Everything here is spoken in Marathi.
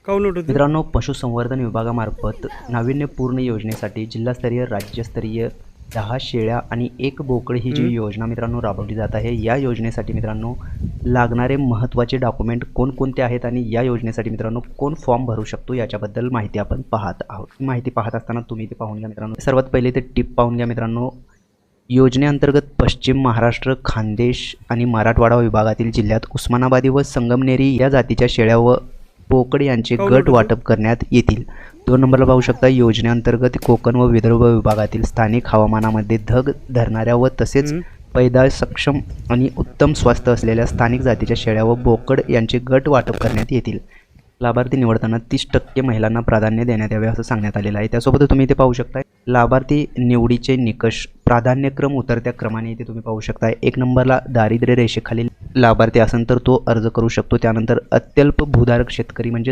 काऊन उठवते? मित्रांनो, पशुसंवर्धन विभागामार्फत नाविन्यपूर्ण योजनेसाठी जिल्हास्तरीय राज्यस्तरीय 10 शेळ्या आणि 1 बोकड ही जी योजना मित्रांनो राबवली जात आहे. या योजनेसाठी मित्रांनो लागणारे महत्त्वाचे डॉक्युमेंट कोणकोणते आहेत आणि या योजनेसाठी मित्रांनो कोण फॉर्म भरू शकतो याच्याबद्दल माहिती आपण पाहत आहोत. माहिती पाहत असताना तुम्ही ते पाहून घ्या मित्रांनो. सर्वात पहिले ते टिप पाहून घ्या मित्रांनो. योजनेअंतर्गत पश्चिम महाराष्ट्र, खानदेश आणि मराठवाडा विभागातील जिल्ह्यात उस्मानाबादी व संगमनेरी या जातीच्या शेळ्या व बोकड यांचे गट वाटप करण्यात येतील. 2 नंबरला पाहू शकता. योजनेअंतर्गत कोकण व विदर्भ विभागातील स्थानिक हवामानामध्ये धग धरणाऱ्या व तसेच पैदास सक्षम आणि उत्तम स्वास्थ्य असलेल्या स्थानिक जातीच्या शेळ्या व बोकड यांचे गट वाटप करण्यात येतील. लाभार्थी निवडताना 30% महिलांना प्राधान्य देण्यात यावे असं सांगण्यात आलेलं आहे. त्यासोबत तुम्ही इथे पाहू शकता लाभार्थी निवडीचे निकष प्राधान्यक्रम उतरत्या क्रमाने इथे तुम्ही पाहू शकता. 1 नंबरला दारिद्र्य रेषेखालील लाभार्थी असेल तर तो अर्ज करू शकतो. त्यानंतर अत्यल्प भूधारक शेतकरी म्हणजे